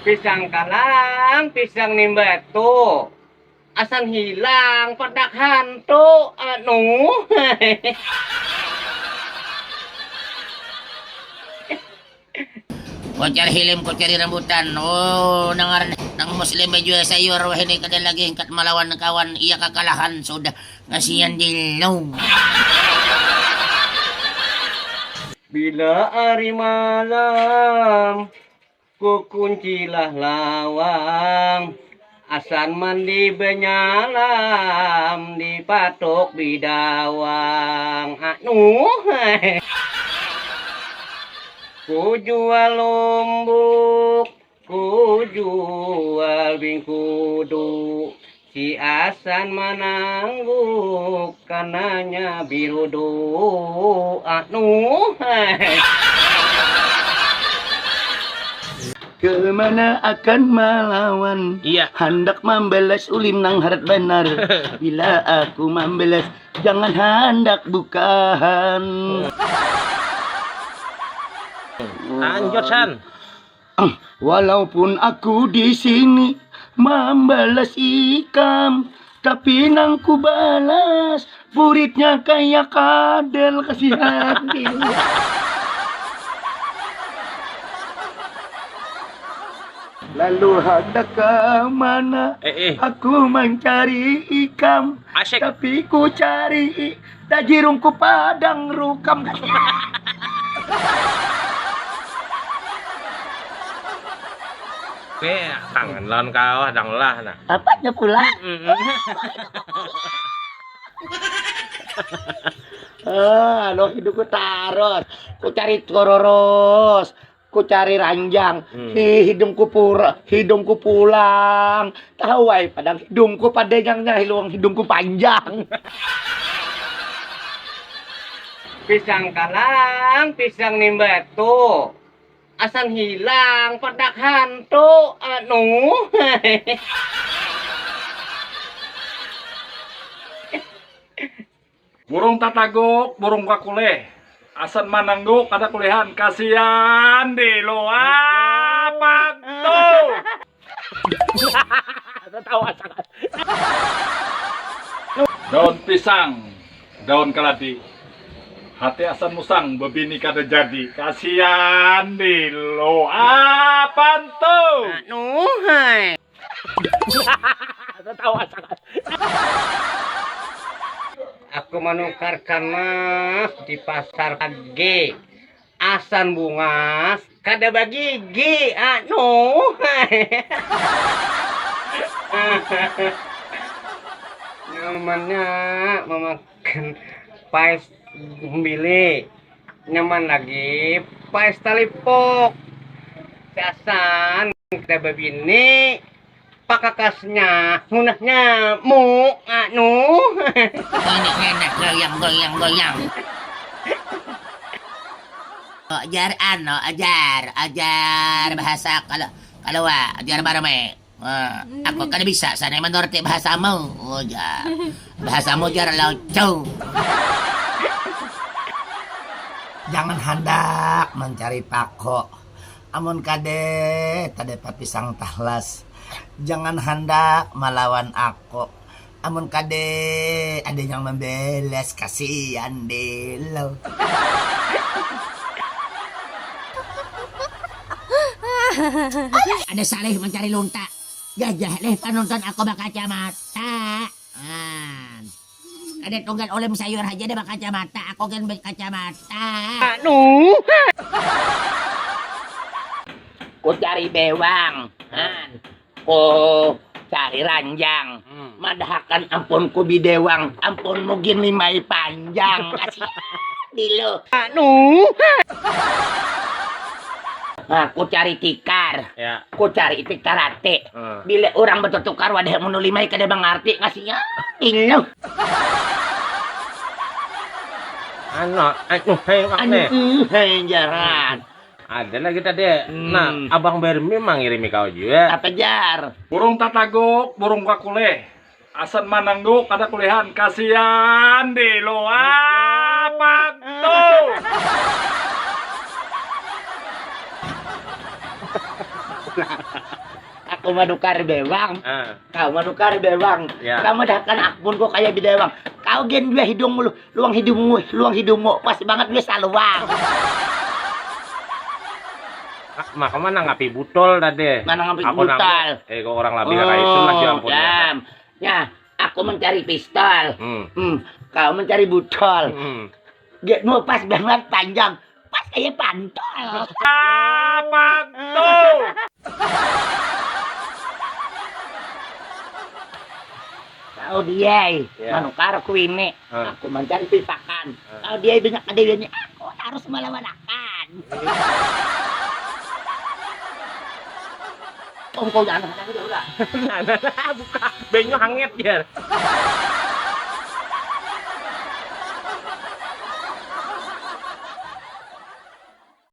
Pisang kalang, pisang nimbatu. Asan hilang padak hantu Ko cari hilim, ko cari rambutan. Oh, nang muslim baju sayur wah ini kada lagi kat malawan kawan iya kakalahan sudah ngasihan dilong. Bila hari malam ku kuncilah lawang, asan mandi benyalam dipatok bidawang ku jual lombok, ku jual bingkudu, si asan menangguk kananya birudu Kemana akan melawan? Iya. Hendak membalas ulim nang harat benar. Bila aku membalas, jangan hendak bukan. Lanjut San. Walaupun aku di sini membalas ikan, tapi nang ku balas buritnya kayak kadel kasihan. Lalu hendak ke mana? Aku mencari ikan, Asyik. tapi ku cari tajirungku padang rukam. Tangan lawan kau hadang lah nah. Apanya pula? Lo hidupku taros, ku cari kororos, ku cari ranjang, hidungku pulang. Tahu ay padang hidungku padanyangnya hiluang hidungku panjang. Pisang kalang, pisang nimbatu. Asan hilang padak hantu Burung tatagok, burung kakule. Asan manangguk ada kulihan kasihan di lo apa tuh? Daun pisang, daun keladi. Hati asan musang bebini kada jadi kasihan di lo apa tuh? Aku menukarkan mas di pasar pagi. Asan bungas kada bagigi nyamannya memakan pais bili, nyaman lagi pais talipok. Asan kada babini pakakasnya munahnya mu Enak goyang. Ajar bahasa kalau ajar barame. Aku kan bisa sana menurut bahasamu. Oh ya. Bahasamu jar lauco. Jangan hendak mencari pako. Amun kade tade papisang tahlas. Jangan hendak melawan aku. Amun kade ada yang membeles kasihan delo. Ada saleh mencari lonta. Gajah leh panonton aku berkacamata. Ada tunggal olem sayur aja deh berkacamata. Aku kan berkacamata. Ku cari bewang. Ku cari ranjang. Madahakan ampun ku bidewang. Ampun mungkin limai panjang. Kasih dilo. Ku cari tikar. Ya. Ku cari tiktarate. Bila orang bertukar wadah menulimai kada mengerti ngasihnya. Ilo. Hei jaran. Ada lagi tadi. Nah, Abang Bermi memang ngirimi kau juga. Apa jar? Burung tatagok, burung kakule. Asan manangguk ada kulihan kasihan di lo apa tuh? Aku menukar bewang. Ah. Kau menukar bewang. Ya. Kamu dahkan akun kok kayak bidewang. Kau gen dua hidungmu, luang hidungmu. Pas banget gue saluang. Maka mana ngapi butol tadi? Mana ngapi Aku butol? kok orang labi kayak itu lah ya ampun. Jam. Ya, aku mencari pistol. Kau mencari butol. Getmu pas banget panjang. Pas kayak pantol. Apa tuh? Kau dia, Ya. manukar ku ini. Ah. Aku mencari pipakan. Kau dia banyak adanya. Aku harus melawan-lawan. Kau jangan lah. Buka, benyo hanget ya.